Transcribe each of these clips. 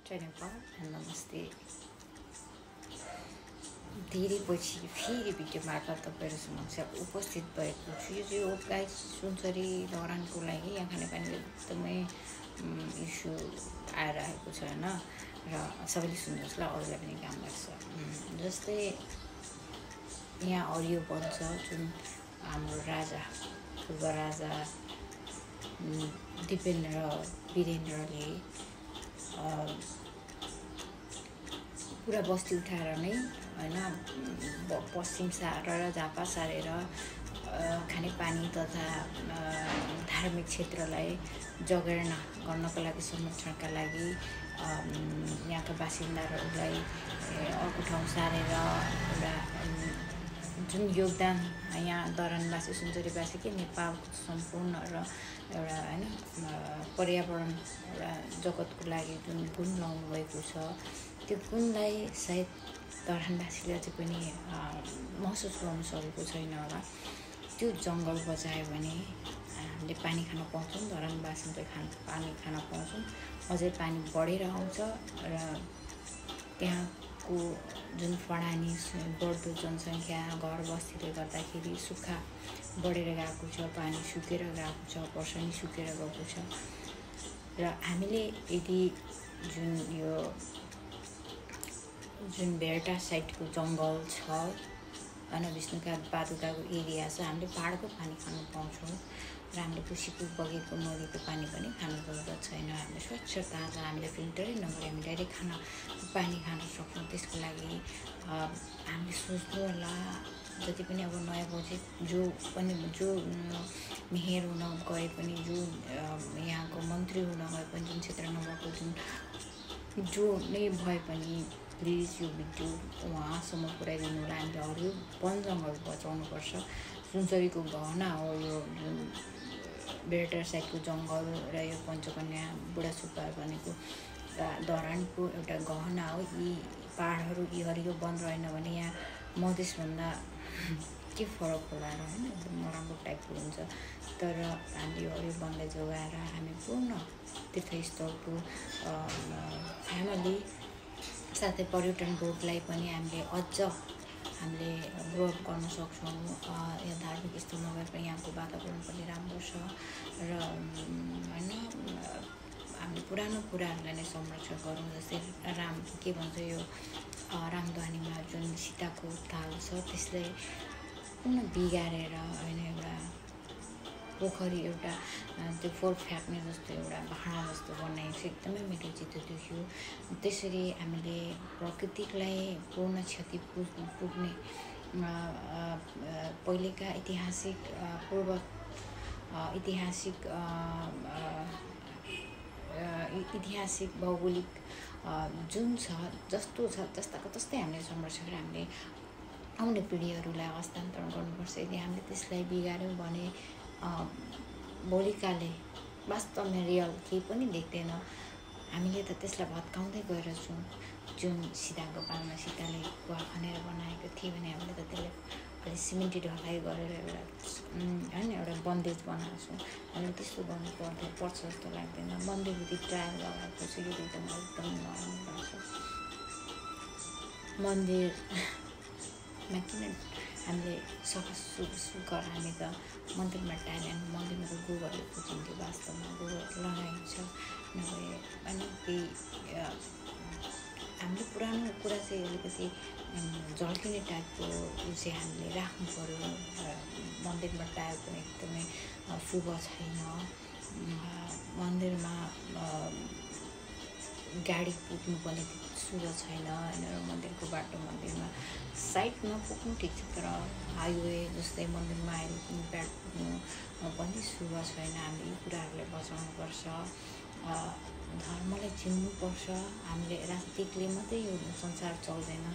Jennifer and नमस्ते धेरै पछि फेरि भिडियो मार्फत तपाईहरु समक्ष उपस्थित भएको छु। यो चाहिँ गाइस सुनसरी धरानको लागि यहाँ खानेपानीको एकदमै इस्यु आइरहेको छ हैन र सबैले सुन्नुहोस् ल, अरूलाई पनि काम गर्छ। जस्तै यहाँ हरियो बन्छ जुन हाम्रो राजा पूर्व राजा दिपेन्द्र वीरेन्द्रले पुरा बस्ती उठाएर नै हैन पश्चिम र झापा सारेर खानेपानी तथा धार्मिक क्षेत्रलाई जगेर्ना गर्नको लागि संरक्षणका लागि यहाँका बासिन्दाहरूलाई अर्को ठाउँ सारेर एउटा जुन योगदान यहाँ दरनवासी सुनसरीवासी के नेपालको सम्पूर्ण र एउटा हैन पर्यावरण एउटा जगतको लागि जुन गुण लाउनु भएको छ, त्यो गुणलाई सायद दरनवासीले चाहिँ पनि महसुस गर्न सकेको छैन होला। त्यो जङ्गल बचायो भने हामीले पानी खान पाउँछौँ, दरनवासीले पानी खान पाउँछौँ, अझै पानी बढेर आउँछ र त्यहाँको जुन फडानी बढ्दो जनसङ्ख्या घर बस्तीले गर्दाखेरि सुक्खा बढेर गएको छ, पानी सुकेर गएको छ, वर्षनी सुकेर गएको छ र हामीले यदि जुन बेरटा साइडको जङ्गल छ हैन विष्णुका बादुकाको एरिया छ, हामीले पहाडको पानी खान पाउँछौँ र हामीले खुसीको बगेको नदीको पानी पनि खान जरुरत छैन। हामीले स्वच्छ ताजा हामीले फिल्टरै नगरी हामी डाइरेक्ट पानी खान सक्छौँ। त्यसको लागि हामीले सोच्नु होला, जति पनि अब नयाँ बजेट जो मेयर हुन गए पनि, जो यहाँको मन्त्री हुन गए पनि, जुन क्षेत्र नभएको जो नै भए पनि प्लिज यो भिडियो उहाँसम्म पुर्याइदिनु होला। हामीले हरियो वन जङ्गल बचाउनुपर्छ। सुनसरीको गहना हो यो जुन बेरटा साइडको जङ्गल र यो पञ्चकन्या बुढासुब्बा भनेको धरानको एउटा गहना हो। यी पहाडहरू यी हरियो वन रहेन भने यहाँ मधेसभन्दा के फरक होला र हैन, एकदम नराम्रो टाइपको हुन्छ। तर हामीले यो हरियो वनलाई जोगाएर हामी पूर्ण तीर्थस्थलको फ्यामिली साथै पर्यटन बोर्डलाई पनि हामीले अझ ग्रो अप गर्न सक्छौँ। यहाँ धार्मिक स्थल नभएर पनि यहाँको वातावरण पनि राम्रो छ र हैन हामीले पुरानो कुराहरूलाई नै संरक्षण गरौँ। जस्तै के भन्छ यो रामदुवानीमा जुन सीताको ताल छ त्यसलाई पुनः बिगारेर हैन एउटा पोखरी एउटा त्यो फोहोर फ्याँक्ने जस्तो एउटा भाँडा जस्तो बनाएको छ, एकदमै मेरो चित्त दुख्यो। त्यसरी हामीले प्रकृतिलाई पूर्ण क्षति पुग्ने पहिलेका ऐतिहासिक भौगोलिक जुन छ जस्तो छ जस्ताको तस्तै हामीले संरक्षण गरेर हामीले आउने पिँढीहरूलाई हस्तान्तरण गर्नुपर्छ। यदि हामीले त्यसलाई बिगार्यौँ भने भोलिकाले वास्तवमा रियल केही पनि देख्दैन। हामीले त त्यसलाई भत्काउँदै गएर छौँ। जुन सीताको पालमा सीताले गुवा खनेर बनाएको थियो भने हामीले त त्यसलाई अलि सिमेन्टी ढलाइ गरेर एउटा बन्देज बनाएको छौँ। हामीले त्यस्तो गर्नु पर्छ जस्तो लाग्दैन। मन्दिरभित्र ट्रायल लगाएको छु, यो एकदम नराम्रो लाग्छ। मन्दिरमा किन हामीले सुकर हामी त मन्दिरमा टाइम मन्दिरमा त गोबरले पुजिन्थ्यो, वास्तवमा गोबर लगाइन्छ नभए अनि केही हामीले पुरानो कुरा चाहिँ अलिकति झल्किने टाइपको चाहिँ हामीले राख्नु पऱ्यो। मन्दिरमा टायर पनि एकदमै शुभ छैन। मन्दिरमा गाडी पुग्नु पनि शुभ छैन हैन। मन्दिरको बाटो मन्दिरमा साइडमा पुग्नु ठिक छ, तर हाइवे जस्तै मन्दिरमा आएर ब्याट पुग्नु पनि शुभ छैन। हामीले यी कुराहरूलाई बचाउनुपर्छ, धर्मलाई चिन्नुपर्छ। हामीले राजनीतिकले मात्रै यो संसार चल्दैन।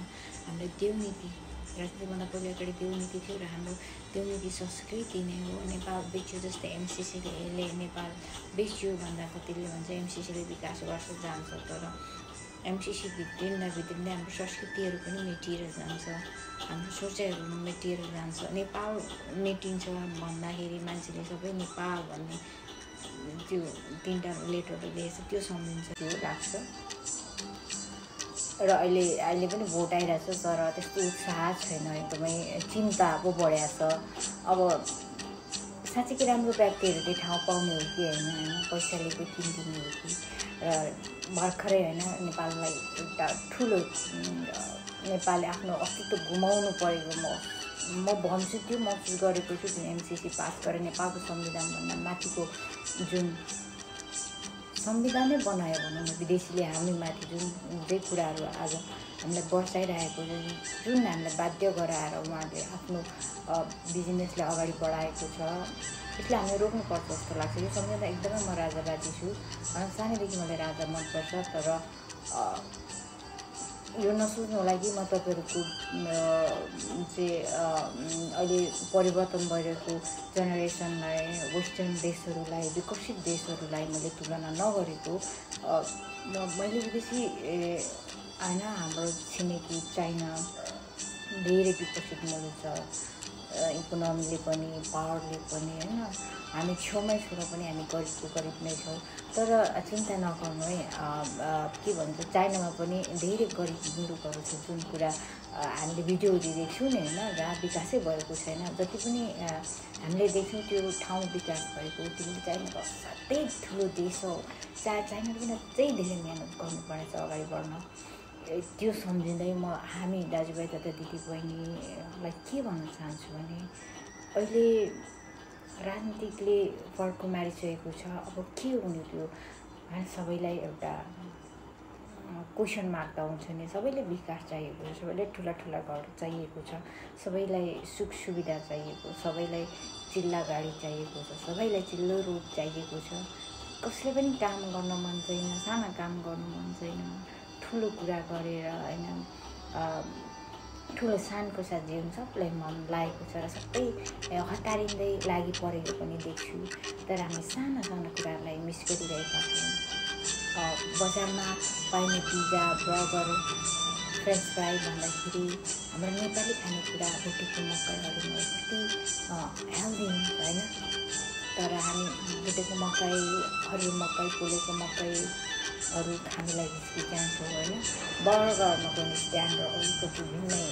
हामीले देवनीति राजनीतिभन्दा पहिले अगाडि देवनीति थियो र हाम्रो देवनीति संस्कृति नै हो। नेपाल बेच्यो जस्तै एमसिसीले नेपाल बेच्यो भन्दा कतिले भन्छ एमसिसीले विकास गर्छ जान्छ, तर एमसिसी भित्रिँदा हाम्रो संस्कृतिहरू पनि मेटिएर जान्छ, हाम्रो सोचाइहरू मेटिएर जान्छ। नेपाल मेटिन्छ भन्दाखेरि मान्छेले सबै नेपाल भन्ने त्यो 3टा लेटरले लेखेछ त्यो सम्झिन्छ, त्यो लाग्छ। र अहिले पनि भोट आइरहेछ तर त्यस्तो उत्साह छैन एकदमै चिन्ता पो बढेको छ अब साँच्चै राम्रो व्यक्तिहरूले ठाउँ पाउने हो कि होइन पैसाले चाहिँ किनिदिने हो कि र भर्खरै होइन नेपाललाई एउटा ठुलो नेपालले आफ्नो अस्तित्व गुमाउनु परेको म भन्छु त्यो महसुस गरेको छु जुन एमसीसी पास गरेर नेपालको संविधानभन्दा माथिको जुन संविधानै बनायो भनौँ न विदेशीले हामीमाथि जुन जे कुराहरू आज हामीलाई बसाइरहेको जुन हामीलाई बाध्य गराएर उहाँहरूले आफ्नो बिजनेसलाई अगाडि बढाएको छ यसलाई हामीले रोक्नुपर्छ जस्तो लाग्छ। यो सम्झँदा एकदमै म राजावादी छु सानैदेखि मलाई राजा मनपर्छ तर यो नसोच्नु होला कि म तपाईँहरूको चाहिँ अहिले परिवर्तन भइरहेको जेनेरेसनलाई वेस्टर्न देशहरूलाई विकसित देशहरूलाई मैले तुलना नगरेको मैले विदेशी होइन हाम्रो छिमेकी चाइना धेरै विकसित मुलुक छ इकोनोमीले पनि पावरले पनि होइन हामी छेउमै छौँ पनि हामी गरिब नै छौँ तर चिन्ता नगर्नु है के भन्छ चाइनामा पनि धेरै गरिब मुलुकहरू छ जुन कुरा हामीले भिडियोहरू देख्छौँ नि होइन जहाँ विकासै भएको छैन जति पनि हामीले देख्छौँ त्यो ठाउँ विकास भएको त्यो चाइनाको असाध्यै ठुलो देश हो चाइनाले पनि अझै धेरै मिहिनेत गर्नुपर्नेछ अगाडि बढ्न त्यो सम्झिँदै म हामी दाजुभाइ तथा दिदीबहिनीलाई के भन्न चाहन्छु भने अहिले राजनीतिकले फर्को मारिसकेको छ अब के हुने त्यो सबैलाई एउटा क्वेसन मार्क त हुन्छ नि सबैलाई विकास चाहिएको छ सबैलाई ठुला ठुला घर चाहिएको छ सबैलाई सुख सुविधा चाहिएको सबैलाई चिल्ला गाडी चाहिएको छ सबैलाई चिल्लो रोड चाहिएको छ कसले पनि काम गर्न मन छैन साना काम गर्नु मन छैन ठुलो कुरा गरेर होइन ठुलो सानको साथ जीवन सबलाई मन लागेको छ र सबै हतारिँदै लागि परेको पनि देख्छु तर हामी साना साना कुराहरूलाई मिस गरिरहेका छौँ बजारमा पाइने पिज्जा बर्गर फ्रेन्च फ्राई भन्दाखेरि हाम्रो नेपाली खानेकुरा भुटेको मकैहरूमा कति हेल्दी हुन्छ होइन तर हामी भुटेको मकै हरियो मकै पोलेको मकैहरू खानुलाई हिचकिचाउँछौँ होइन बर्गरमा पनि स्ट्यान्डर्ड अलिकति भिन्नै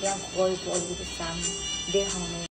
त्यहाँ गएको अलिकति सानो देखाउने